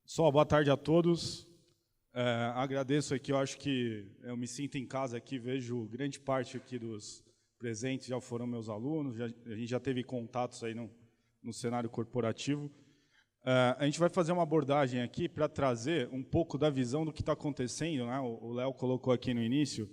Pessoal, boa tarde a todos. Agradeço aqui, eu acho que eu me sinto em casa aqui, vejo grande parte aqui dos presentes já foram meus alunos, a gente já teve contatos aí no cenário corporativo. A gente vai fazer uma abordagem aqui para trazer um pouco da visão do que está acontecendo, né? O Léo colocou aqui no início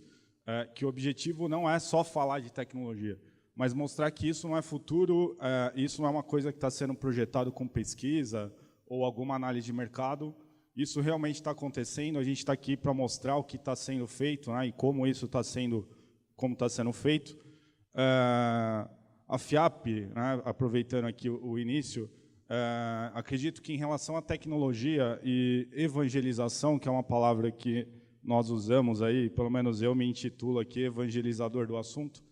que o objetivo não é só falar de tecnologia, mas mostrar que isso não é futuro, isso não é uma coisa que está sendo projetado com pesquisa ou alguma análise de mercado. Isso realmente está acontecendo, a gente está aqui para mostrar o que está sendo feito, né, e como isso está sendo, feito. A FIAP, né, aproveitando aqui o início, acredito que em relação à tecnologia e evangelização, que é uma palavra que nós usamos aí, pelo menos eu me intitulo aqui evangelizador do assunto,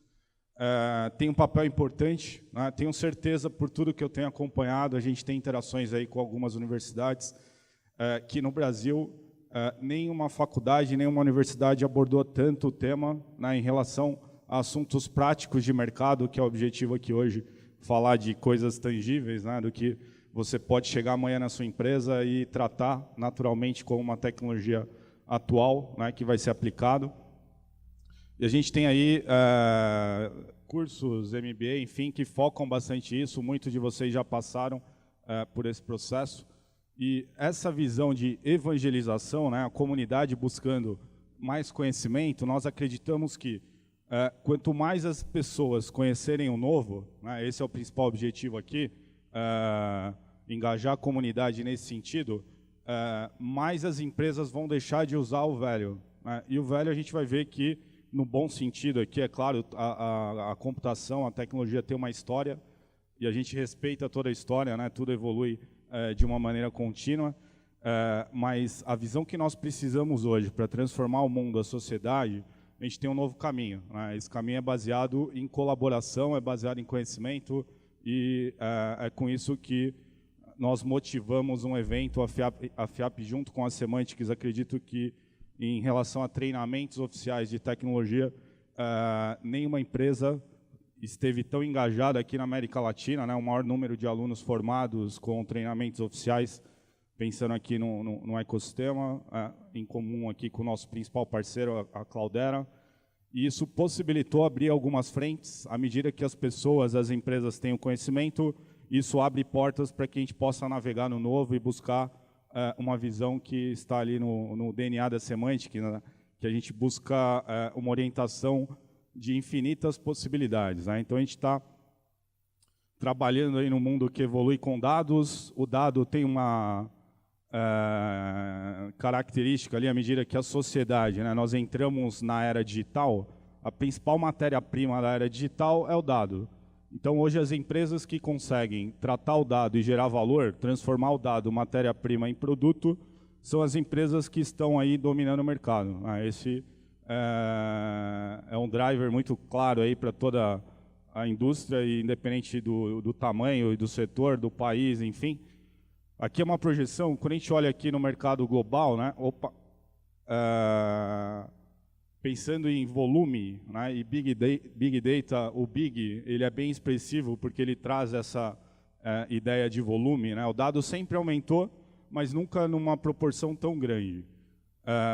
tem um papel importante, né? Tenho certeza, por tudo que eu tenho acompanhado, a gente tem interações aí com algumas universidades, que no Brasil nenhuma faculdade, nenhuma universidade abordou tanto o tema, né, em relação a assuntos práticos de mercado, que é o objetivo aqui hoje, falar de coisas tangíveis, né, do que você pode chegar amanhã na sua empresa e tratar naturalmente como uma tecnologia atual, né, que vai ser aplicado. E a gente tem aí cursos, MBA, enfim, que focam bastante isso. Muitos de vocês já passaram por esse processo. E essa visão de evangelização, né, a comunidade buscando mais conhecimento, nós acreditamos que quanto mais as pessoas conhecerem o novo, né, esse é o principal objetivo aqui, engajar a comunidade nesse sentido, mais as empresas vão deixar de usar o velho. Né, e o velho a gente vai ver que, no bom sentido aqui, é claro, a computação, a tecnologia tem uma história, e a gente respeita toda a história, né, tudo evolui de uma maneira contínua, mas a visão que nós precisamos hoje para transformar o mundo, a sociedade, a gente tem um novo caminho. Né? Esse caminho é baseado em colaboração, é baseado em conhecimento, e é com isso que nós motivamos um evento, a FIAP junto com a Semantics. Acredito que, em relação a treinamentos oficiais de tecnologia, nenhuma empresa esteve tão engajada aqui na América Latina, né, o maior número de alunos formados com treinamentos oficiais, pensando aqui no ecossistema, em comum aqui com o nosso principal parceiro, a Cloudera. E isso possibilitou abrir algumas frentes. À medida que as pessoas, as empresas têm o conhecimento, isso abre portas para que a gente possa navegar no novo e buscar uma visão que está ali no DNA da Semantic, né, que a gente busca uma orientação de infinitas possibilidades. Né? Então, a gente está trabalhando aí no mundo que evolui com dados. O dado tem uma característica ali, à medida que a sociedade, né, nós entramos na era digital, a principal matéria-prima da era digital é o dado. Então, hoje, as empresas que conseguem tratar o dado e gerar valor, transformar o dado, matéria-prima, em produto, são as empresas que estão aí dominando o mercado. Esse é um driver muito claro aí para toda a indústria, independente do tamanho e do setor, do país, enfim. Aqui é uma projeção, quando a gente olha aqui no mercado global, né, pensando em volume, né, e Big Data, o Big, ele é bem expressivo porque ele traz essa ideia de volume. Né, o dado sempre aumentou, mas nunca numa proporção tão grande.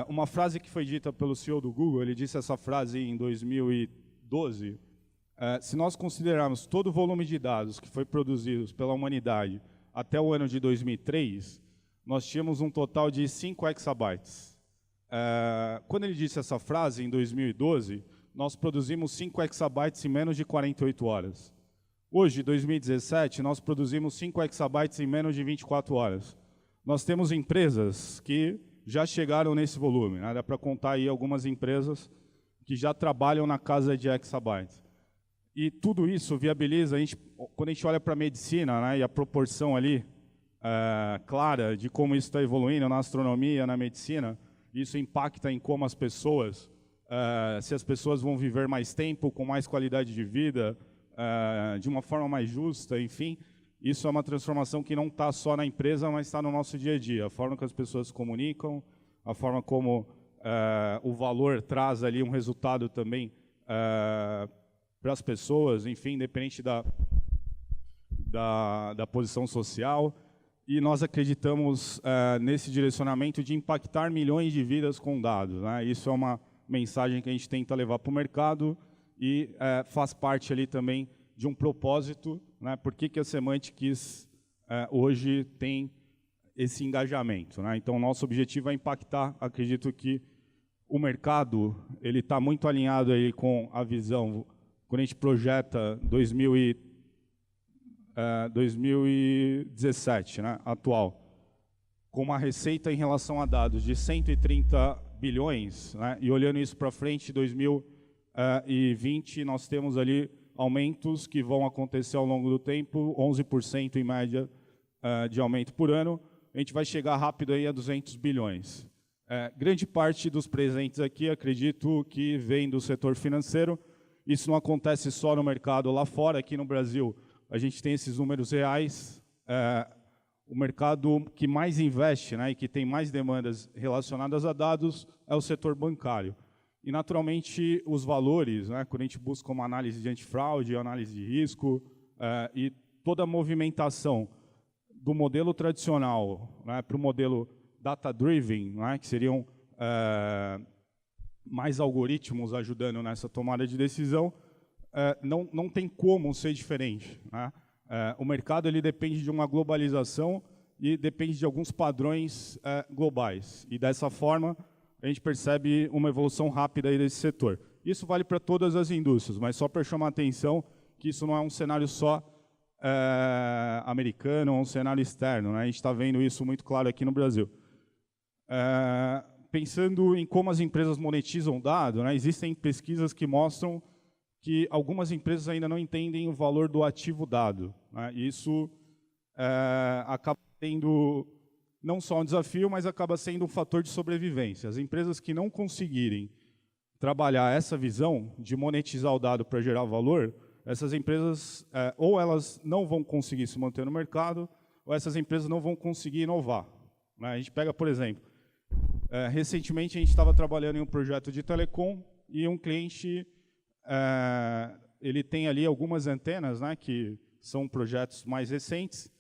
Uma frase que foi dita pelo CEO do Google, ele disse essa frase em 2012, se nós considerarmos todo o volume de dados que foi produzido pela humanidade até o ano de 2003, nós tínhamos um total de 5 exabytes. Quando ele disse essa frase, em 2012, nós produzimos 5 exabytes em menos de 48 horas. Hoje, em 2017, nós produzimos 5 exabytes em menos de 24 horas. Nós temos empresas que já chegaram nesse volume. Né? Dá para contar aí algumas empresas que já trabalham na casa de exabytes. E tudo isso viabiliza, quando a gente olha para a medicina, né, e a proporção ali clara de como isso está evoluindo na astronomia, na medicina, isso impacta em como as pessoas, se as pessoas vão viver mais tempo, com mais qualidade de vida, de uma forma mais justa, enfim. Isso é uma transformação que não está só na empresa, mas está no nosso dia a dia. A forma que as pessoas se comunicam, a forma como o valor traz ali um resultado também para as pessoas, enfim, independente da posição social. e nós acreditamos nesse direcionamento de impactar milhões de vidas com dados, né? Isso é uma mensagem que a gente tenta levar para o mercado e faz parte ali também de um propósito, né? Por que a Semantics hoje tem esse engajamento, né? Então, nosso objetivo é impactar. Acredito que o mercado ele está muito alinhado aí com a visão, quando a gente projeta 2017, né, atual, com uma receita em relação a dados de 130 bilhões, né, e olhando isso para frente, 2020, nós temos ali aumentos que vão acontecer ao longo do tempo, 11% em média de aumento por ano. A gente vai chegar rápido aí a 200 bilhões. Grande parte dos presentes aqui, acredito que vem do setor financeiro. Isso não acontece só no mercado lá fora. Aqui no Brasil, a gente tem esses números reais. O mercado que mais investe, né, e que tem mais demandas relacionadas a dados é o setor bancário. E, naturalmente, os valores, né, quando a gente busca uma análise de antifraude, análise de risco, e toda a movimentação do modelo tradicional, né, para o modelo data-driven, né, que seriam mais algoritmos ajudando nessa tomada de decisão, não tem como ser diferente, né? O mercado ele depende de uma globalização e depende de alguns padrões globais. E, dessa forma, a gente percebe uma evolução rápida aí desse setor. Isso vale para todas as indústrias, mas só para chamar a atenção que isso não é um cenário só americano, é um cenário externo, né? A gente está vendo isso muito claro aqui no Brasil. Pensando em como as empresas monetizam dado, né, existem pesquisas que mostram que algumas empresas ainda não entendem o valor do ativo dado, né? Isso acaba sendo não só um desafio, mas acaba sendo um fator de sobrevivência. As empresas que não conseguirem trabalhar essa visão de monetizar o dado para gerar valor, essas empresas, ou elas não vão conseguir se manter no mercado, ou essas empresas não vão conseguir inovar, né? A gente pega, por exemplo, recentemente a gente estava trabalhando em um projeto de telecom e um cliente, ele tem ali algumas antenas, né, que são projetos mais recentes,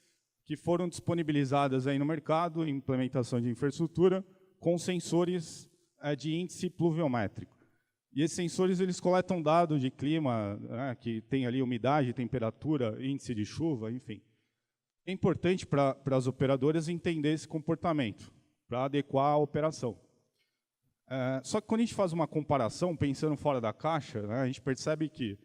que foram disponibilizadas aí no mercado, em implementação de infraestrutura, com sensores de índice pluviométrico. E esses sensores eles coletam dados de clima, né, que tem ali umidade, temperatura, índice de chuva, enfim. É importante para as operadoras entender esse comportamento, para adequar a operação. Só que quando a gente faz uma comparação, pensando fora da caixa, né, a gente percebe que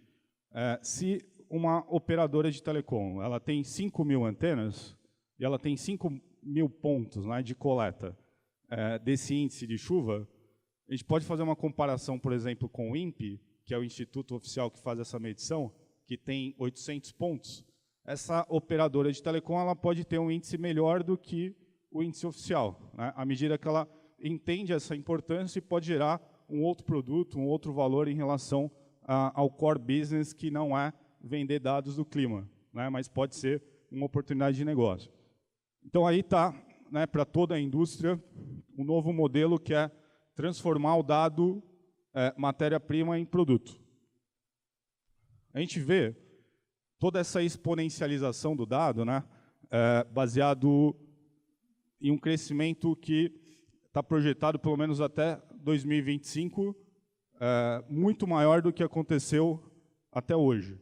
se uma operadora de telecom ela tem 5.000 antenas e ela tem 5.000 pontos, né, de coleta desse índice de chuva, a gente pode fazer uma comparação, por exemplo, com o INPE, que é o instituto oficial que faz essa medição, que tem 800 pontos. Essa operadora de telecom ela pode ter um índice melhor do que o índice oficial, né, à medida que ela entende essa importância e pode gerar um outro produto, um outro valor em relação ao core business, que não é vender dados do clima, né, mas pode ser uma oportunidade de negócio. Então, aí está, né, para toda a indústria, um novo modelo que é transformar o dado, matéria-prima, em produto. A gente vê toda essa exponencialização do dado, né, baseado em um crescimento que está projetado pelo menos até 2025, muito maior do que aconteceu até hoje.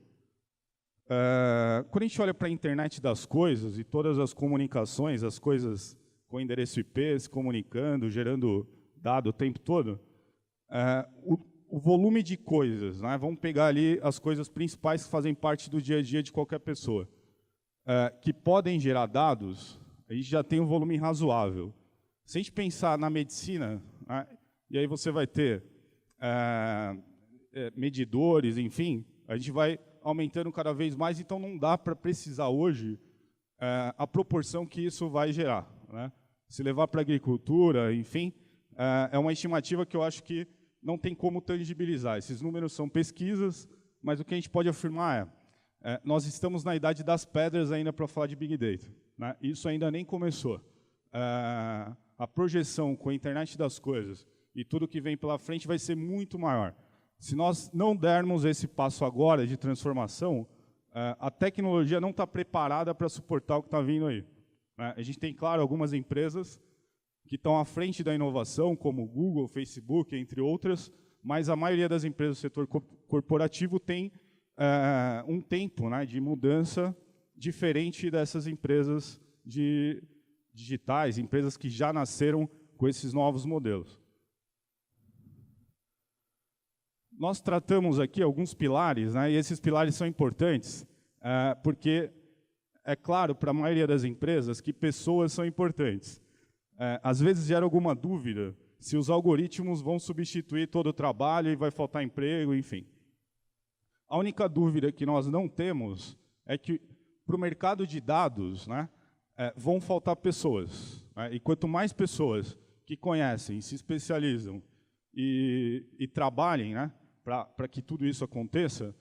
Quando a gente olha para a internet das coisas e todas as comunicações, as coisas com endereço IP, se comunicando, gerando dado o tempo todo, o volume de coisas, né, vamos pegar ali as coisas principais que fazem parte do dia a dia de qualquer pessoa, que podem gerar dados, a gente já tem um volume razoável. Se a gente pensar na medicina, né, e aí você vai ter medidores, enfim, a gente vai aumentando cada vez mais, então não dá para precisar hoje a proporção que isso vai gerar, né? Se levar para a agricultura, enfim, é uma estimativa que eu acho que não tem como tangibilizar. Esses números são pesquisas, mas o que a gente pode afirmar nós estamos na idade das pedras ainda para falar de Big Data, né? Isso ainda nem começou. A projeção com a internet das coisas e tudo que vem pela frente vai ser muito maior. Se nós não dermos esse passo agora de transformação, a tecnologia não está preparada para suportar o que está vindo aí. né? A gente tem, claro, algumas empresas que estão à frente da inovação, como Google, Facebook, entre outras, mas a maioria das empresas do setor corporativo tem um tempo, né, de mudança diferente dessas empresas digitais, empresas que já nasceram com esses novos modelos. Nós tratamos aqui alguns pilares, né, e esses pilares são importantes, porque é claro para a maioria das empresas que pessoas são importantes. Às vezes gera alguma dúvida se os algoritmos vão substituir todo o trabalho e vai faltar emprego, enfim. A única dúvida que nós não temos é que para o mercado de dados, né, vão faltar pessoas, né, e quanto mais pessoas que conhecem, se especializam e trabalhem, né, para que tudo isso aconteça,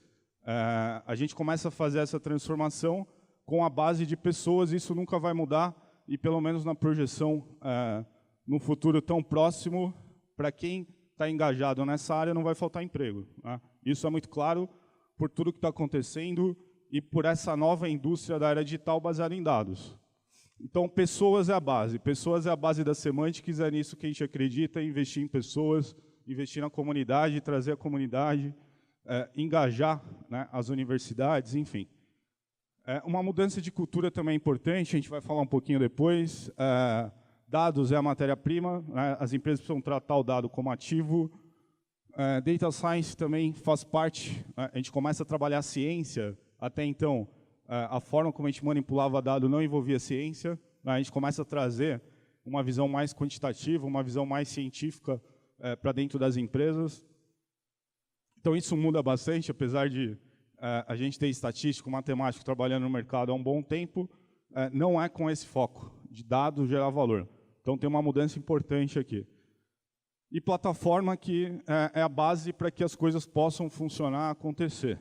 a gente começa a fazer essa transformação com a base de pessoas, isso nunca vai mudar, e pelo menos na projeção, no futuro tão próximo, para quem está engajado nessa área, não vai faltar emprego, né? Isso é muito claro por tudo que está acontecendo e por essa nova indústria da era digital baseada em dados. Então, pessoas é a base da Semantics, é nisso que a gente acredita, investir em pessoas, investir na comunidade, trazer a comunidade, engajar, né, as universidades, enfim. Uma mudança de cultura também é importante, a gente vai falar um pouquinho depois. Dados é a matéria-prima, né, as empresas precisam tratar o dado como ativo. Data Science também faz parte, a gente começa a trabalhar a ciência. Até então, a forma como a gente manipulava dado não envolvia ciência, né, a gente começa a trazer uma visão mais quantitativa, uma visão mais científica para dentro das empresas. Então, isso muda bastante, apesar de a gente ter estatístico, matemático trabalhando no mercado há um bom tempo, não é com esse foco de dados gerar valor. Então, tem uma mudança importante aqui. E plataforma que é a base para que as coisas possam funcionar, acontecer.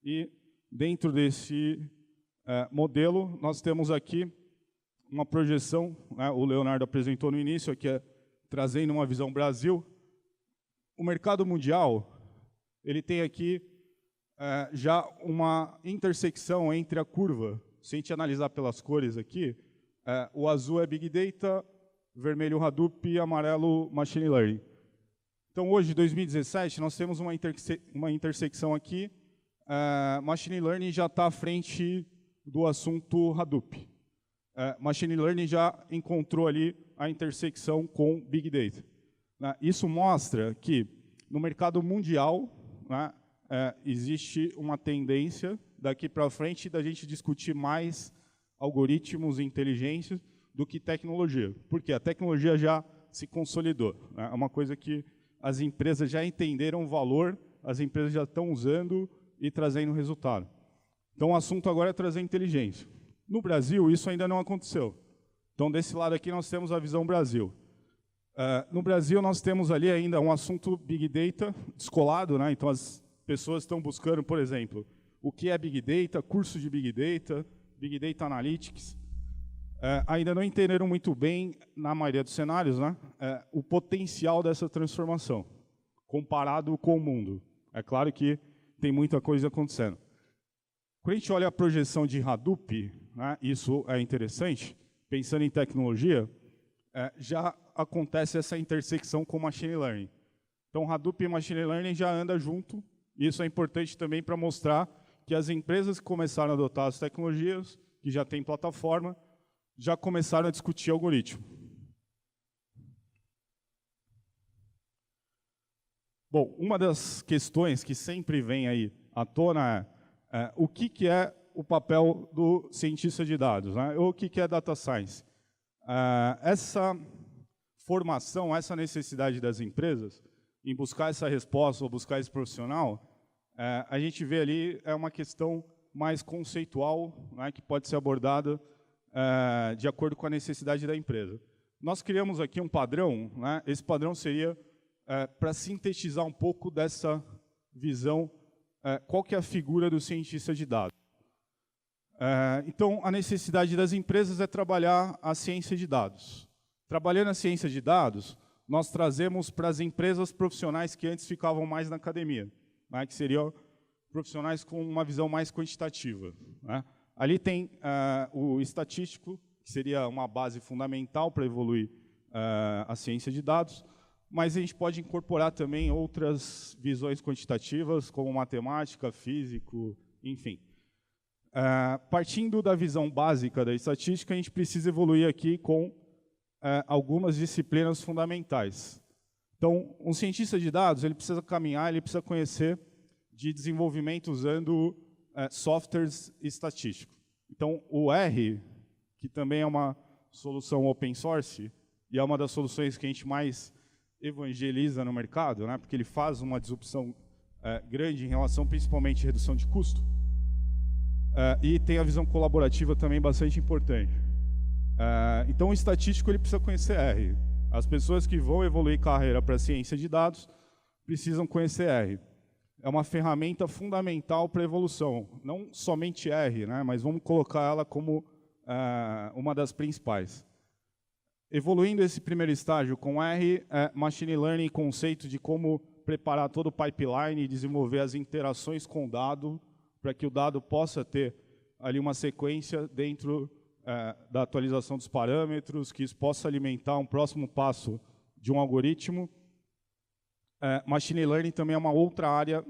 E dentro desse modelo, nós temos aqui uma projeção, né, o Leonardo apresentou no início, aqui trazendo uma visão Brasil. O mercado mundial, ele tem aqui já uma intersecção entre a curva. Se a gente analisar pelas cores aqui, o azul é Big Data, vermelho Hadoop e amarelo Machine Learning. Então, hoje, em 2017, nós temos uma intersecção aqui. Machine Learning já está à frente do assunto Hadoop. Machine Learning já encontrou ali a intersecção com Big Data. Isso mostra que, no mercado mundial, né, existe uma tendência daqui para frente da gente discutir mais algoritmos e inteligência do que tecnologia. Porque a tecnologia já se consolidou. É uma coisa que as empresas já entenderam o valor, as empresas já estão usando e trazendo resultado. Então, o assunto agora é trazer inteligência. No Brasil, isso ainda não aconteceu. Então, desse lado aqui, nós temos a visão Brasil. No Brasil, nós temos ali ainda um assunto Big Data descolado, né? Então, as pessoas estão buscando, por exemplo, o que é Big Data, curso de Big Data Analytics. Ainda não entenderam muito bem, na maioria dos cenários, né, o potencial dessa transformação, comparado com o mundo. É claro que tem muita coisa acontecendo. Quando a gente olha a projeção de Hadoop, né, isso é interessante, pensando em tecnologia, já acontece essa intersecção com Machine Learning. Então, Hadoop e Machine Learning já andam junto. Isso é importante também para mostrar que as empresas que começaram a adotar as tecnologias, que já têm plataforma, já começaram a discutir algoritmo. Bom, uma das questões que sempre vem aí à tona é o que é o papel do cientista de dados, né? Ou o que é data science. Essa formação, essa necessidade das empresas em buscar essa resposta ou buscar esse profissional, a gente vê ali uma questão mais conceitual, né, que pode ser abordada de acordo com a necessidade da empresa. Nós criamos aqui um padrão, né? Esse padrão seria para sintetizar um pouco dessa visão, qual que é a figura do cientista de dados. Então, a necessidade das empresas é trabalhar a ciência de dados. Trabalhando a ciência de dados, nós trazemos para as empresas profissionais que antes ficavam mais na academia, né? Que seriam profissionais com uma visão mais quantitativa, né? Ali tem o estatístico, que que seria uma base fundamental para evoluir a ciência de dados, mas a gente pode incorporar também outras visões quantitativas, como matemática, físico, enfim. Partindo da visão básica da estatística, a gente precisa evoluir aqui com algumas disciplinas fundamentais. Então, um cientista de dados, ele precisa caminhar, ele precisa conhecer de desenvolvimento usando softwares estatísticos. Então, o R, que também é uma solução open source, e é uma das soluções que a gente mais evangeliza no mercado, né, porque ele faz uma disrupção grande em relação, principalmente, à redução de custo. E tem a visão colaborativa também bastante importante. Então, o estatístico ele precisa conhecer R. As pessoas que vão evoluir carreira para a ciência de dados precisam conhecer R. É uma ferramenta fundamental para a evolução. Não somente R, né, mas vamos colocar ela como uma das principais. Evoluindo esse primeiro estágio com R, Machine Learning, conceito de como preparar todo o pipeline e desenvolver as interações com o dado, para que o dado possa ter ali uma sequência dentro da atualização dos parâmetros, que isso possa alimentar um próximo passo de um algoritmo. Machine Learning também é uma outra área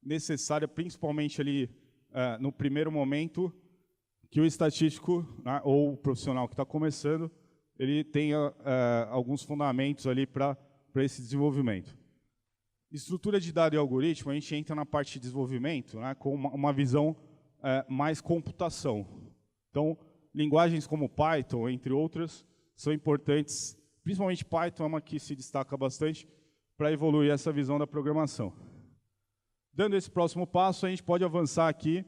necessária, principalmente ali no primeiro momento, que o estatístico, né, ou o profissional que está começando, ele tenha alguns fundamentos ali para esse desenvolvimento. Estrutura de dado e algoritmo, a gente entra na parte de desenvolvimento, né, com uma visão mais computação. Então, linguagens como Python, entre outras, são importantes, principalmente Python é uma que se destaca bastante para evoluir essa visão da programação. Dando esse próximo passo, a gente pode avançar aqui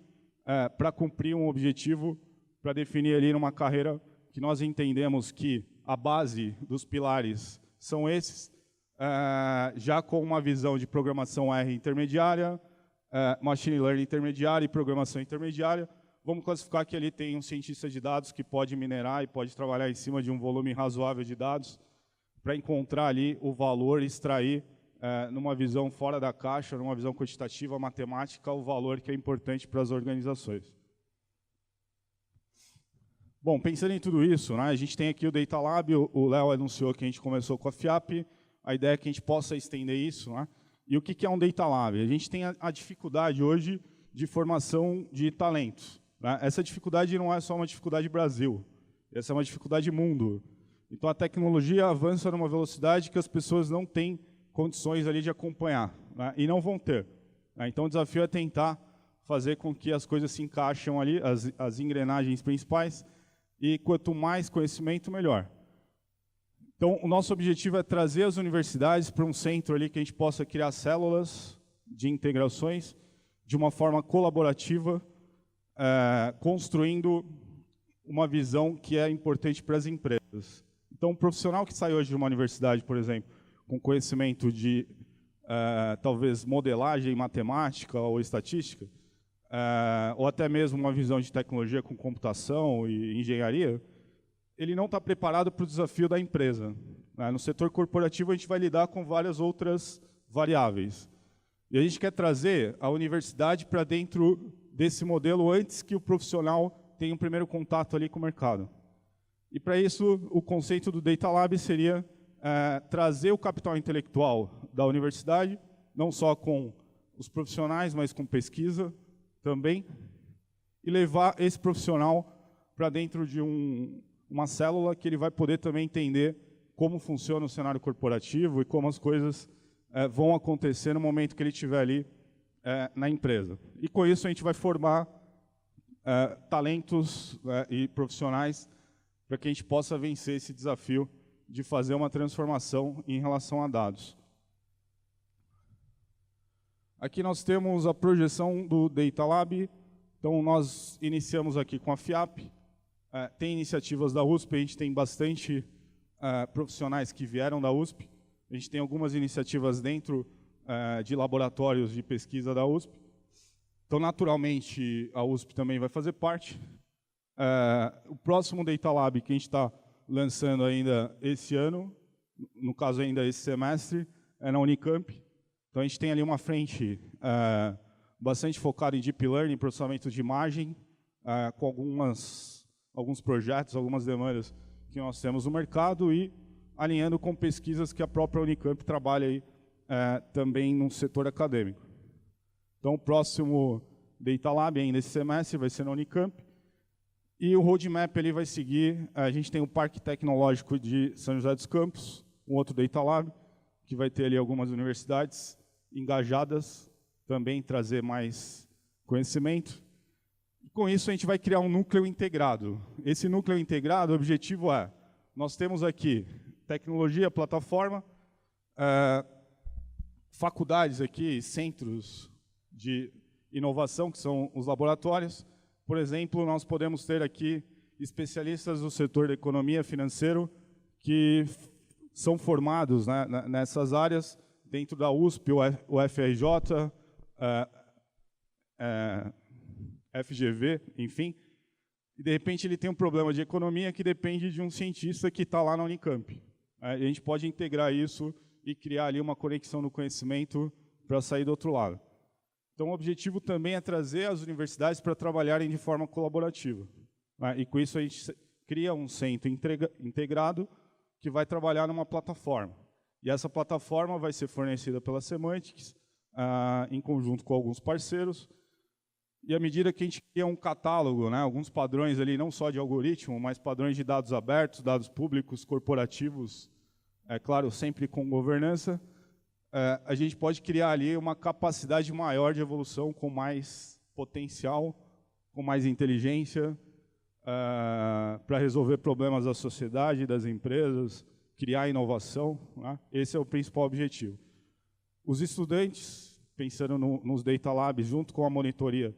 para cumprir um objetivo, para definir ali numa carreira que nós entendemos que a base dos pilares são esses, já com uma visão de programação R intermediária, Machine Learning intermediária e programação intermediária. Vamos classificar que ali tem um cientista de dados que pode minerar e pode trabalhar em cima de um volume razoável de dados para encontrar ali o valor e extrair, numa visão fora da caixa, numa visão quantitativa, matemática, o valor que é importante para as organizações. Bom, pensando em tudo isso, né, a gente tem aqui o Data Lab, o Léo anunciou que a gente começou com a FIAP, a ideia é que a gente possa estender isso. Né? E o que é um Data Lab? A gente tem a dificuldade hoje de formação de talentos. Né? Essa dificuldade não é só uma dificuldade Brasil, essa é uma dificuldade mundo. Então a tecnologia avança numa velocidade que as pessoas não têm condições ali de acompanhar, né? E não vão ter. Né? Então o desafio é tentar fazer com que as coisas se encaixem ali, as engrenagens principais, e quanto mais conhecimento, melhor. Então, o nosso objetivo é trazer as universidades para um centro ali que a gente possa criar células de integrações de uma forma colaborativa, construindo uma visão que é importante para as empresas. Então, um profissional que sai hoje de uma universidade, por exemplo, com conhecimento de, talvez, modelagem matemática ou estatística, ou até mesmo uma visão de tecnologia com computação e engenharia, ele não está preparado para o desafio da empresa. No setor corporativo, a gente vai lidar com várias outras variáveis. E a gente quer trazer a universidade para dentro desse modelo antes que o profissional tenha um primeiro contato ali com o mercado. E para isso, o conceito do Data Lab seria trazer o capital intelectual da universidade, não só com os profissionais, mas com pesquisa também, e levar esse profissional para dentro de uma célula que ele vai poder também entender como funciona o cenário corporativo e como as coisas vão acontecer no momento que ele estiver ali na empresa. E com isso a gente vai formar talentos e profissionais para que a gente possa vencer esse desafio de fazer uma transformação em relação a dados. Aqui nós temos a projeção do Data Lab. Então, nós iniciamos aqui com a FIAP. Tem iniciativas da USP, a gente tem bastante profissionais que vieram da USP. A gente tem algumas iniciativas dentro de laboratórios de pesquisa da USP. Então, naturalmente, a USP também vai fazer parte. O próximo Data Lab que a gente está lançando ainda esse ano, no caso ainda esse semestre, é na Unicamp. Então, a gente tem ali uma frente bastante focada em Deep Learning, processamento de imagem, com algumas alguns projetos, algumas demandas que nós temos no mercado e alinhando com pesquisas que a própria Unicamp trabalha aí, também no setor acadêmico. Então, o próximo Data Lab ainda esse semestre vai ser na Unicamp. E o roadmap ele vai seguir, a gente tem o Parque Tecnológico de São José dos Campos, um outro Data Lab, que vai ter ali algumas universidades engajadas, também trazer mais conhecimento. E com isso, a gente vai criar um núcleo integrado. Esse núcleo integrado, o objetivo é, nós temos aqui tecnologia, plataforma, faculdades aqui, centros de inovação, que são os laboratórios. Por exemplo, nós podemos ter aqui especialistas do setor da economia financeiro que são formados, né, nessas áreas, dentro da USP, o FRJ, FGV, enfim. E, de repente, ele tem um problema de economia que depende de um cientista que está lá na Unicamp. A gente pode integrar isso e criar ali uma conexão no conhecimento para sair do outro lado. Então, o objetivo também é trazer as universidades para trabalharem de forma colaborativa. Né? E com isso a gente cria um centro integrado que vai trabalhar numa plataforma. E essa plataforma vai ser fornecida pela Semantics, em conjunto com alguns parceiros. E à medida que a gente cria um catálogo, né, alguns padrões ali, não só de algoritmo, mas padrões de dados abertos, dados públicos, corporativos, é claro, sempre com governança, a gente pode criar ali uma capacidade maior de evolução, com mais potencial, com mais inteligência, para resolver problemas da sociedade, das empresas, criar inovação. Né? Esse é o principal objetivo. Os estudantes, pensando nos Data Labs, junto com a monitoria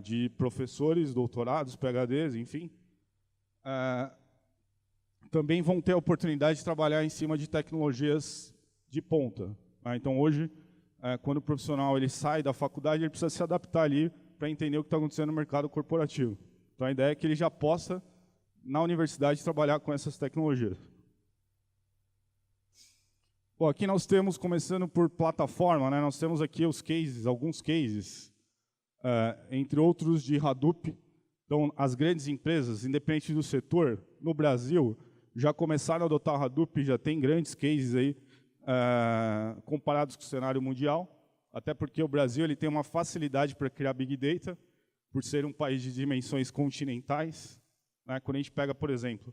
de professores, doutorados, PhDs, enfim, também vão ter a oportunidade de trabalhar em cima de tecnologias de ponta. Então, hoje, quando o profissional ele sai da faculdade, ele precisa se adaptar ali para entender o que está acontecendo no mercado corporativo. Então, a ideia é que ele já possa, na universidade, trabalhar com essas tecnologias. Bom, aqui nós temos, começando por plataforma, né, nós temos aqui os cases, alguns cases, entre outros de Hadoop. Então, as grandes empresas, independente do setor, no Brasil, já começaram a adotar Hadoop, já tem grandes cases aí, comparados com o cenário mundial, até porque o Brasil ele tem uma facilidade para criar Big Data, por ser um país de dimensões continentais. Né? Quando a gente pega, por exemplo,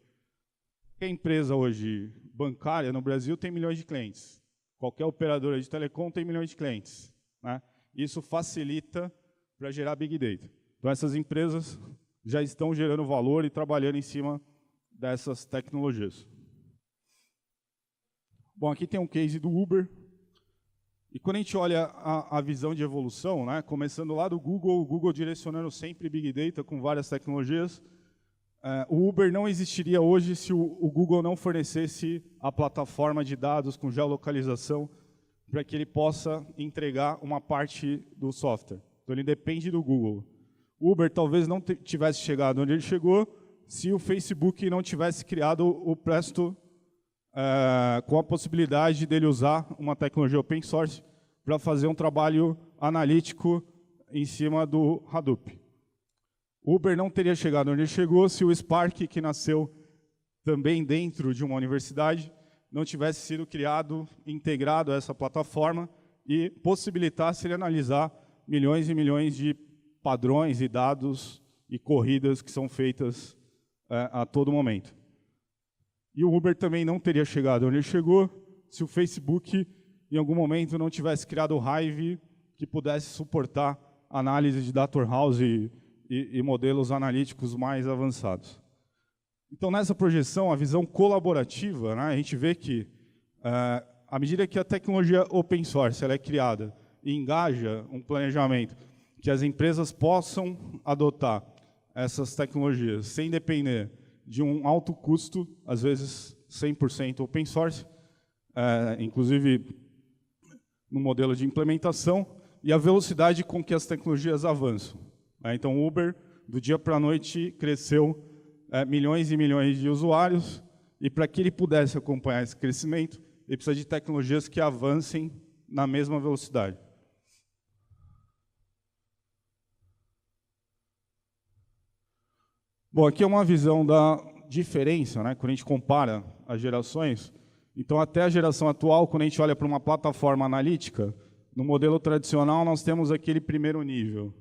qualquer empresa hoje bancária no Brasil tem milhões de clientes. Qualquer operadora de telecom tem milhões de clientes. Né? Isso facilita para gerar Big Data. Então, essas empresas já estão gerando valor e trabalhando em cima dessas tecnologias. Bom, aqui tem um case do Uber. E quando a gente olha a visão de evolução, né, começando lá do Google, o Google direcionando sempre Big Data com várias tecnologias, o Uber não existiria hoje se o Google não fornecesse a plataforma de dados com geolocalização para que ele possa entregar uma parte do software. Então, ele depende do Google. O Uber talvez não tivesse chegado onde ele chegou se o Facebook não tivesse criado o Presto, com a possibilidade dele usar uma tecnologia open source para fazer um trabalho analítico em cima do Hadoop. O Uber não teria chegado onde ele chegou se o Spark, que nasceu também dentro de uma universidade, não tivesse sido criado, integrado a essa plataforma e possibilitasse ele analisar milhões e milhões de padrões e dados e corridas que são feitas a todo momento. E o Uber também não teria chegado onde ele chegou se o Facebook, em algum momento, não tivesse criado o Hive, que pudesse suportar análise de data warehouse e modelos analíticos mais avançados. Então, nessa projeção, a visão colaborativa, né, a gente vê que, à medida que a tecnologia open source ela é criada e engaja um planejamento que as empresas possam adotar essas tecnologias sem depender de um alto custo, às vezes 100% open source, inclusive no modelo de implementação, e a velocidade com que as tecnologias avançam. Então, o Uber, do dia para a noite, cresceu milhões e milhões de usuários, e para que ele pudesse acompanhar esse crescimento, ele precisa de tecnologias que avancem na mesma velocidade. Bom, aqui é uma visão da diferença, né, quando a gente compara as gerações. Então, até a geração atual, quando a gente olha para uma plataforma analítica, no modelo tradicional, nós temos aquele primeiro nível.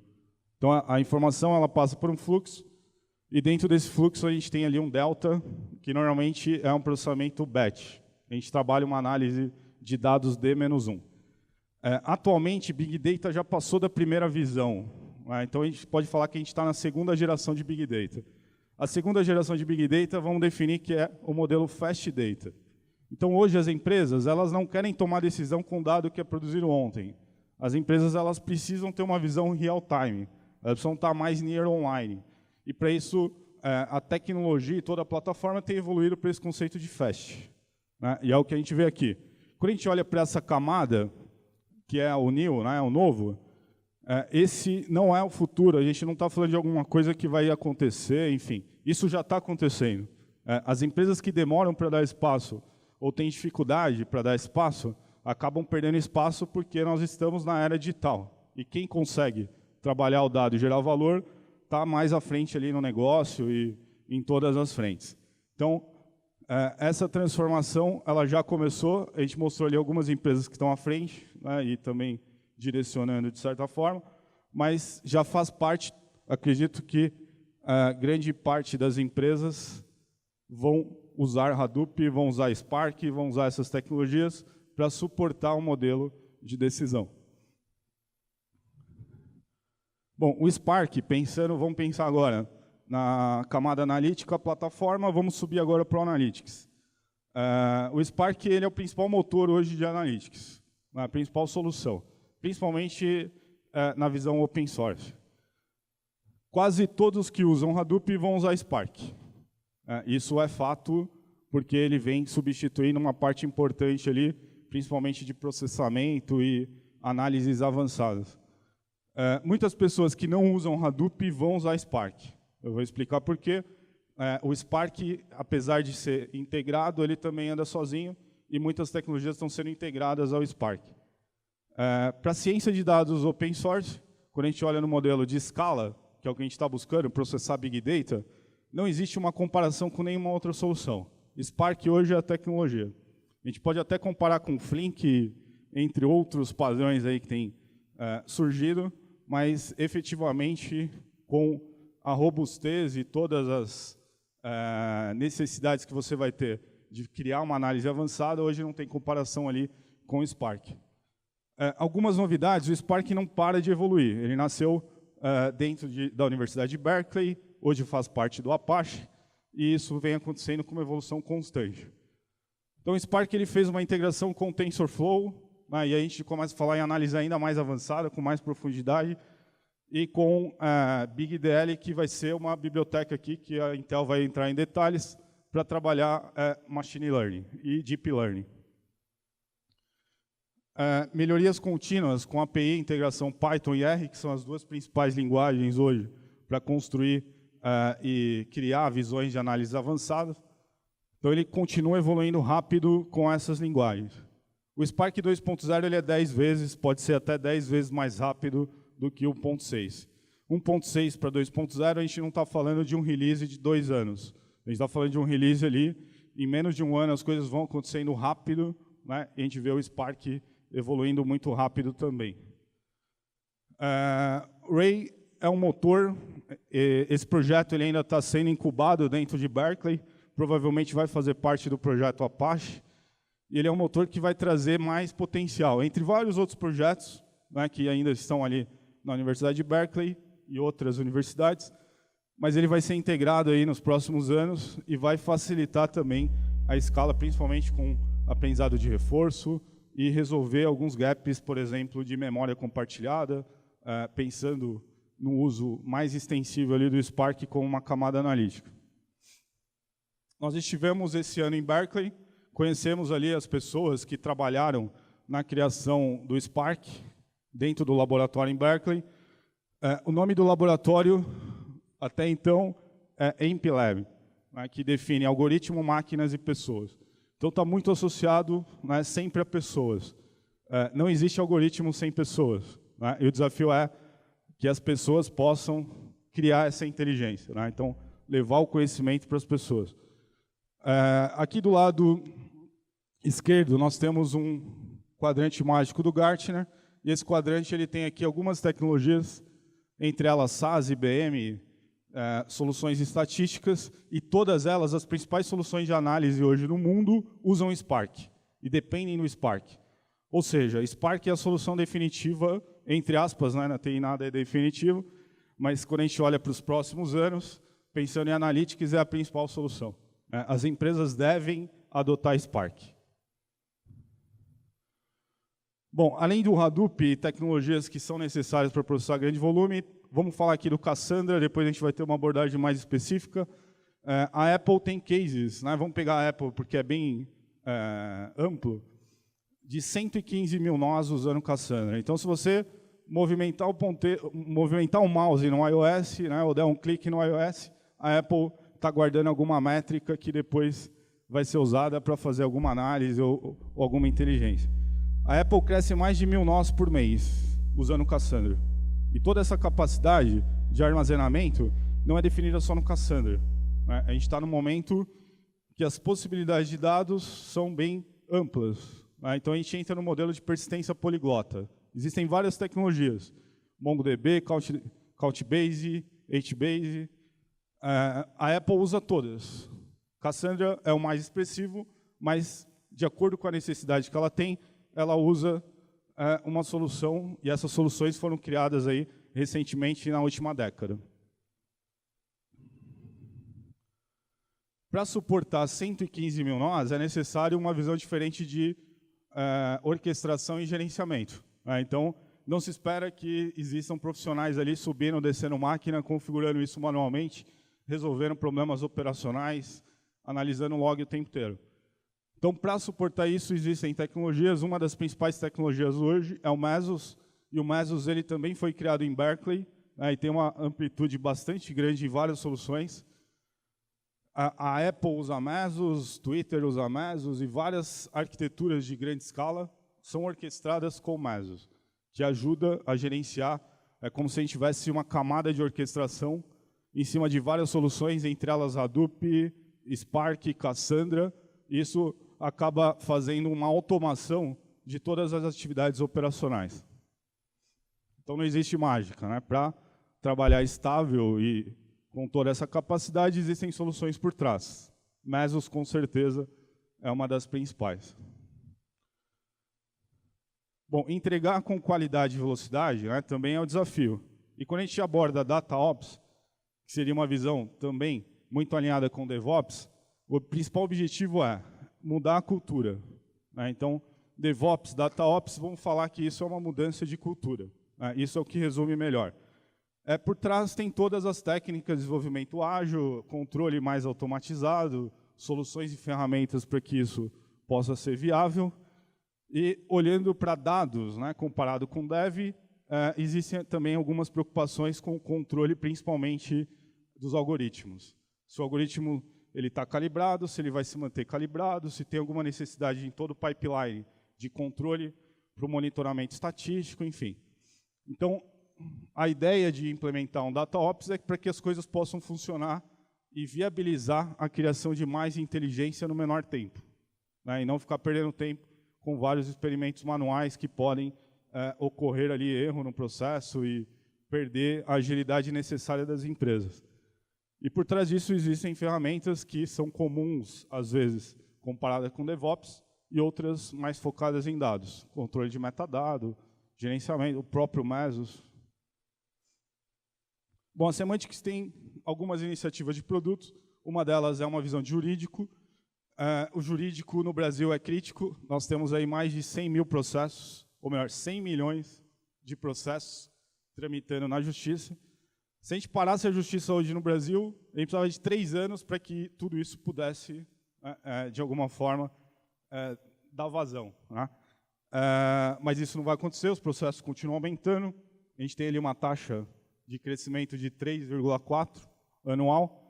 Então, a informação ela passa por um fluxo, e dentro desse fluxo a gente tem ali um delta, que normalmente é um processamento batch. A gente trabalha uma análise de dados D-1. Atualmente, Big Data já passou da primeira visão. Então, a gente pode falar que a gente está na segunda geração de Big Data. A segunda geração de Big Data, vamos definir que é o modelo Fast Data. Então, hoje, as empresas elas não querem tomar decisão com dado que é produzido ontem. As empresas elas precisam ter uma visão real-time. Elas precisam estar mais near online. E, para isso, a tecnologia e toda a plataforma tem evoluído para esse conceito de fast. Né? E é o que a gente vê aqui. Quando a gente olha para essa camada, que é o new, né, o novo, esse não é o futuro. A gente não está falando de alguma coisa que vai acontecer, enfim. Isso já está acontecendo. As empresas que demoram para dar espaço ou têm dificuldade para dar espaço, acabam perdendo espaço porque nós estamos na era digital. E quem consegue trabalhar o dado e gerar valor está mais à frente ali no negócio e em todas as frentes. Então, essa transformação ela já começou, a gente mostrou ali algumas empresas que estão à frente, né, e também direcionando de certa forma, mas já faz parte, acredito que grande parte das empresas vão usar Hadoop, vão usar Spark, vão usar essas tecnologias para suportar um modelo de decisão. Bom, o Spark, vamos pensar agora na camada analítica, a plataforma, vamos subir agora para o Analytics. O Spark ele é o principal motor hoje de Analytics, a principal solução, principalmente na visão open source. Quase todos que usam Hadoop vão usar Spark. Isso é fato, porque ele vem substituindo uma parte importante ali, principalmente de processamento e análises avançadas. Muitas pessoas que não usam Hadoop vão usar Spark. Eu vou explicar por quê. O Spark, apesar de ser integrado, ele também anda sozinho e muitas tecnologias estão sendo integradas ao Spark. Para a ciência de dados open source, quando a gente olha no modelo de escala, que é o que a gente está buscando, processar Big Data, não existe uma comparação com nenhuma outra solução. Spark hoje é a tecnologia. A gente pode até comparar com Flink, entre outros padrões aí que têm surgido, mas efetivamente com a robustez e todas as necessidades que você vai ter de criar uma análise avançada, hoje não tem comparação ali com o Spark. Algumas novidades, o Spark não para de evoluir. Ele nasceu dentro da Universidade de Berkeley, hoje faz parte do Apache, e isso vem acontecendo com uma evolução constante. Então, o Spark ele fez uma integração com o TensorFlow, e aí a gente começa a falar em análise ainda mais avançada, com mais profundidade, e com BigDL, que vai ser uma biblioteca aqui, que a Intel vai entrar em detalhes, para trabalhar Machine Learning e Deep Learning. Melhorias contínuas com API, integração Python e R, que são as duas principais linguagens hoje para construir e criar visões de análise avançadas. Então, ele continua evoluindo rápido com essas linguagens. O Spark 2.0 ele é 10 vezes, pode ser até 10 vezes mais rápido do que o 1.6. 1.6 para 2.0, a gente não está falando de um release de 2 anos. A gente está falando de um release ali, em menos de um ano as coisas vão acontecendo rápido, né? E a gente vê o Spark evoluindo muito rápido também. Ray é um motor, esse projeto ele ainda está sendo incubado dentro de Berkeley, provavelmente vai fazer parte do projeto Apache, e ele é um motor que vai trazer mais potencial, entre vários outros projetos, né, que ainda estão ali na Universidade de Berkeley e outras universidades, mas ele vai ser integrado aí nos próximos anos e vai facilitar também a escala, principalmente com aprendizado de reforço e resolver alguns gaps, por exemplo, de memória compartilhada, pensando no uso mais extensivo ali do Spark como uma camada analítica. Nós estivemos esse ano em Berkeley, conhecemos ali as pessoas que trabalharam na criação do Spark, dentro do laboratório em Berkeley. O nome do laboratório, até então, é AMP-Lab, né, que define algoritmo, máquinas e pessoas. Então, está muito associado, né, sempre a pessoas. Não existe algoritmo sem pessoas, né, e o desafio é que as pessoas possam criar essa inteligência, né. Então, levar o conhecimento para as pessoas. Aqui do lado esquerdo, nós temos um quadrante mágico do Gartner, e esse quadrante ele tem aqui algumas tecnologias, entre elas SaaS, IBM, soluções estatísticas, e todas elas, as principais soluções de análise hoje no mundo, usam Spark, e dependem do Spark. Ou seja, Spark é a solução definitiva, entre aspas, né, não tem nada definitivo, mas quando a gente olha para os próximos anos, pensando em Analytics, é a principal solução. As empresas devem adotar Spark. Bom, além do Hadoop e tecnologias que são necessárias para processar grande volume, vamos falar aqui do Cassandra, depois a gente vai ter uma abordagem mais específica. A Apple tem cases, né? Vamos pegar a Apple porque é bem amplo, de 115 mil nós usando Cassandra. Então, se você movimentar o mouse no iOS, né, ou der um clique no iOS, a Apple está guardando alguma métrica que depois vai ser usada para fazer alguma análise ou alguma inteligência. A Apple cresce mais de 1000 nós por mês usando o Cassandra. E toda essa capacidade de armazenamento não é definida só no Cassandra. Né? A gente está no momento que as possibilidades de dados são bem amplas. Né? Então a gente entra no modelo de persistência poliglota. Existem várias tecnologias. MongoDB, Couchbase, HBase. A Apple usa todas. Cassandra é o mais expressivo, mas de acordo com a necessidade que ela tem, ela usa uma solução, e essas soluções foram criadas aí recentemente na última década. Para suportar 115 mil nós, é necessário uma visão diferente de orquestração e gerenciamento. Então, não se espera que existam profissionais ali subindo, descendo máquina, configurando isso manualmente, resolvendo problemas operacionais, analisando log o tempo inteiro. Então, para suportar isso, existem tecnologias. Uma das principais tecnologias hoje é o Mesos, e o Mesos ele também foi criado em Berkeley, né, e tem uma amplitude bastante grande em várias soluções. A Apple usa Mesos, Twitter usa Mesos, e várias arquiteturas de grande escala são orquestradas com Mesos, que ajuda a gerenciar, é como se a gente tivesse uma camada de orquestração em cima de várias soluções, entre elas Hadoop, Spark, Cassandra. Isso acaba fazendo uma automação de todas as atividades operacionais. Então não existe mágica, né? Para trabalhar estável e com toda essa capacidade, existem soluções por trás. Mesos, com certeza, é uma das principais. Bom, entregar com qualidade e velocidade, né, também é o desafio. E quando a gente aborda DataOps, que seria uma visão também muito alinhada com DevOps, o principal objetivo é mudar a cultura. Né? Então, DevOps, DataOps, vamos falar que isso é uma mudança de cultura. Né? Isso é o que resume melhor. Por trás tem todas as técnicas de desenvolvimento ágil, controle mais automatizado, soluções e ferramentas para que isso possa ser viável. E olhando para dados, né, comparado com Dev, existem também algumas preocupações com o controle, principalmente dos algoritmos. Se o algoritmo está calibrado, se ele vai se manter calibrado, se tem alguma necessidade em todo o pipeline de controle para o monitoramento estatístico, enfim. Então, a ideia de implementar um DataOps é para que as coisas possam funcionar e viabilizar a criação de mais inteligência no menor tempo. Né, e não ficar perdendo tempo com vários experimentos manuais que podem ocorrer ali erro no processo e perder a agilidade necessária das empresas. E por trás disso existem ferramentas que são comuns, às vezes, comparadas com DevOps, e outras mais focadas em dados. Controle de metadado, gerenciamento, o próprio Mesos. Bom, a Semantics tem algumas iniciativas de produtos. Uma delas é uma visão de jurídico. O jurídico no Brasil é crítico. Nós temos aí mais de 100 mil processos, ou melhor, 100 milhões de processos tramitando na justiça. Se a gente parasse a justiça hoje no Brasil, a gente precisava de 3 anos para que tudo isso pudesse, de alguma forma, dar vazão. Né? Mas isso não vai acontecer, os processos continuam aumentando. A gente tem ali uma taxa de crescimento de 3,4 anual.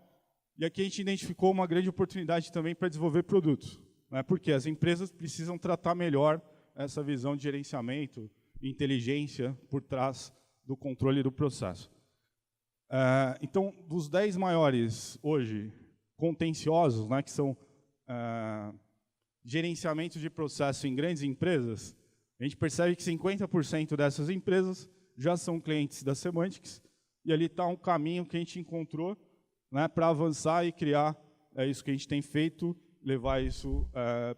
E aqui a gente identificou uma grande oportunidade também para desenvolver produtos. Né? Porque as empresas precisam tratar melhor essa visão de gerenciamento e inteligência por trás do controle do processo. Então, dos 10 maiores, hoje, contenciosos, né, que são gerenciamento de processo em grandes empresas, a gente percebe que 50% dessas empresas já são clientes da Semantics, e ali está um caminho que a gente encontrou, né, para avançar e criar isso que a gente tem feito, levar isso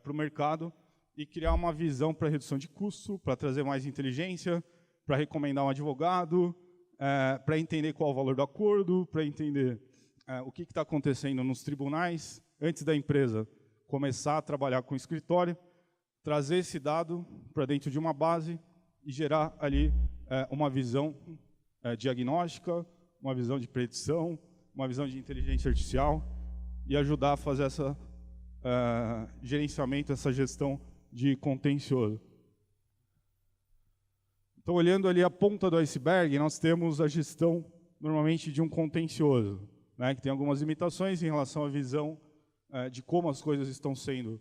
para o mercado e criar uma visão para redução de custo, para trazer mais inteligência, para recomendar um advogado, para entender qual é o valor do acordo, para entender o que está acontecendo nos tribunais, antes da empresa começar a trabalhar com o escritório, trazer esse dado para dentro de uma base e gerar ali uma visão diagnóstica, uma visão de predição, uma visão de inteligência artificial e ajudar a fazer essa gerenciamento, essa gestão de contencioso. Então, olhando ali a ponta do iceberg, nós temos a gestão, normalmente, de um contencioso, né, que tem algumas limitações em relação à visão de como as coisas estão sendo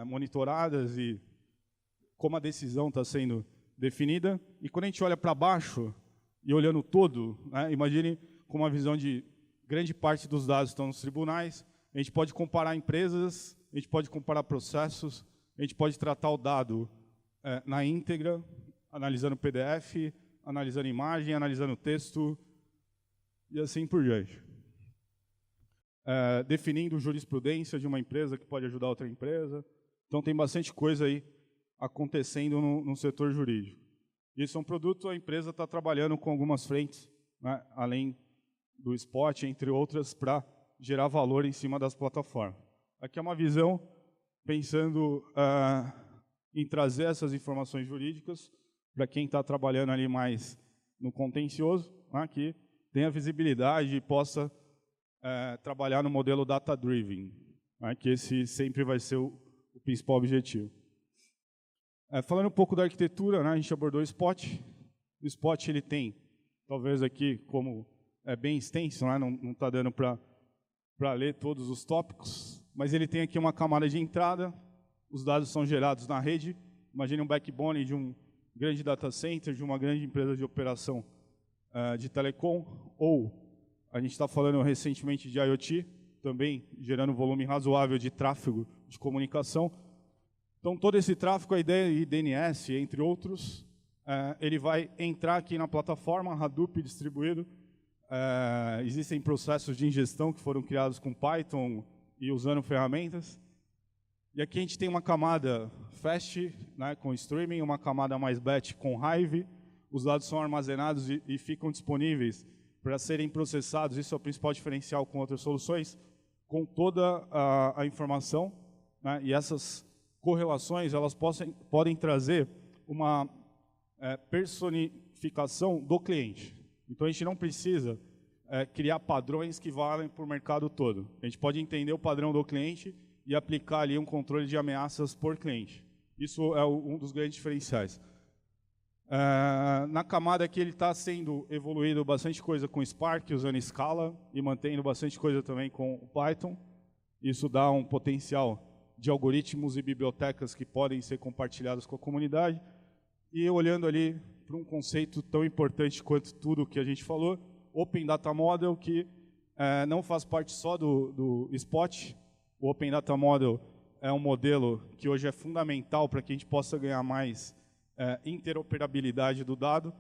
monitoradas e como a decisão está sendo definida. E quando a gente olha para baixo, e olhando todo, né, imagine com uma visão de grande parte dos dados estão nos tribunais, a gente pode comparar empresas, a gente pode comparar processos, a gente pode tratar o dado na íntegra, analisando PDF, analisando imagem, analisando texto, e assim por diante. Definindo jurisprudência de uma empresa que pode ajudar outra empresa. Então, tem bastante coisa aí acontecendo no setor jurídico. Isso é um produto, a empresa está trabalhando com algumas frentes, né, além do Spot, entre outras, para gerar valor em cima das plataformas. Aqui é uma visão pensando em trazer essas informações jurídicas para quem está trabalhando ali mais no contencioso, né, que tenha visibilidade e possa trabalhar no modelo data-driven, né, que esse sempre vai ser o principal objetivo. Falando um pouco da arquitetura, né, a gente abordou o Spot. O Spot ele tem, talvez aqui, como é bem extenso, né, não está dando para ler todos os tópicos, mas ele tem aqui uma camada de entrada, os dados são gerados na rede. Imagine um backbone de um grande data center, de uma grande empresa de operação de telecom, ou a gente está falando recentemente de IoT, também gerando volume razoável de tráfego de comunicação. Então, todo esse tráfego, a ideia de DNS, entre outros, ele vai entrar aqui na plataforma Hadoop distribuído. Existem processos de ingestão que foram criados com Python e usando ferramentas. E aqui a gente tem uma camada fast, né, com streaming, uma camada mais batch com Hive. Os dados são armazenados e ficam disponíveis para serem processados. Isso é o principal diferencial com outras soluções, com toda a informação, né, e essas correlações elas podem trazer uma personificação do cliente. Então, a gente não precisa criar padrões que valem para o mercado todo. A gente pode entender o padrão do cliente e aplicar ali um controle de ameaças por cliente. Isso é um dos grandes diferenciais. Na camada aqui, ele está sendo evoluído bastante coisa com Spark, usando Scala, e mantendo bastante coisa também com o Python. Isso dá um potencial de algoritmos e bibliotecas que podem ser compartilhados com a comunidade. E olhando ali para um conceito tão importante quanto tudo que a gente falou, Open Data Model, que não faz parte só do Spot. O Open Data Model é um modelo que hoje é fundamental para que a gente possa ganhar mais interoperabilidade do dado.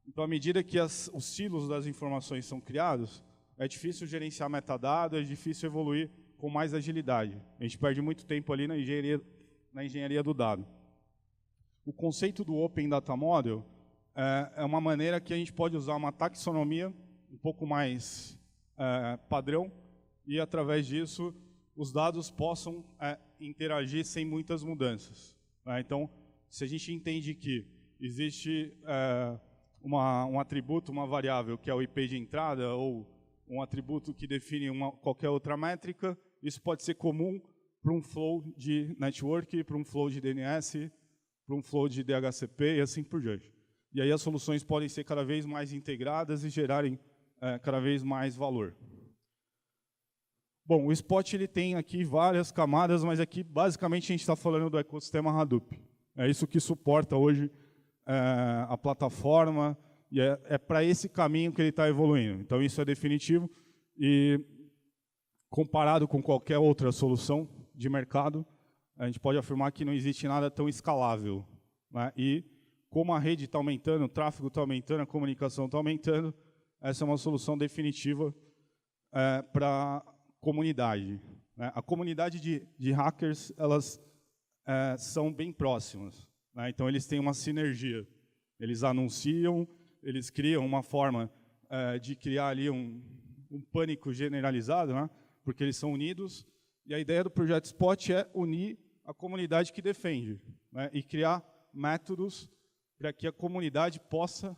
Então, à medida que os silos das informações são criados, é difícil gerenciar metadado, é difícil evoluir com mais agilidade. A gente perde muito tempo ali na engenharia do dado. O conceito do Open Data Model é uma maneira que a gente pode usar uma taxonomia um pouco mais padrão e, através disso, os dados possam interagir sem muitas mudanças. Então, se a gente entende que existe um atributo, uma variável, que é o IP de entrada, ou um atributo que define qualquer outra métrica, isso pode ser comum para um flow de network, para um flow de DNS, para um flow de DHCP e assim por diante. E aí as soluções podem ser cada vez mais integradas e gerarem cada vez mais valor. Bom, o Spot ele tem aqui várias camadas, mas aqui basicamente a gente está falando do ecossistema Hadoop. É isso que suporta hoje a plataforma, E é para esse caminho que ele está evoluindo. Então, isso é definitivo. E, comparado com qualquer outra solução de mercado, a gente pode afirmar que não existe nada tão escalável, né? E, como a rede está aumentando, o tráfego está aumentando, a comunicação está aumentando, essa é uma solução definitiva para a comunidade, né? A comunidade de hackers, elas são bem próximas, né? Então, eles têm uma sinergia. Eles anunciam, eles criam uma forma de criar ali um pânico generalizado, né? Porque eles são unidos. E a ideia do Projeto Spot é unir a comunidade que defende, né? E criar métodos para que a comunidade possa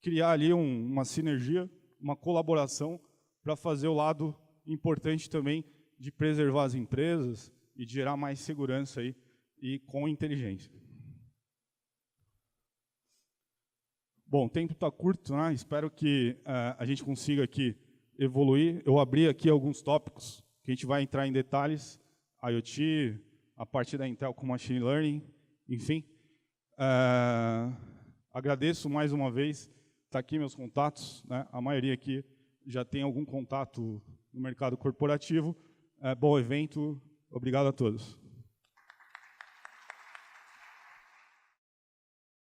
criar ali uma sinergia, uma colaboração para fazer o lado importante também de preservar as empresas e de gerar mais segurança aí, e com inteligência. Bom, o tempo está curto, né? Espero que a gente consiga aqui evoluir. Eu abri aqui alguns tópicos que a gente vai entrar em detalhes, IoT, a parte da Intel com Machine Learning, enfim. Agradeço mais uma vez, está aqui meus contatos, né? A maioria aqui já tem algum contato no mercado corporativo. Bom evento, obrigado a todos.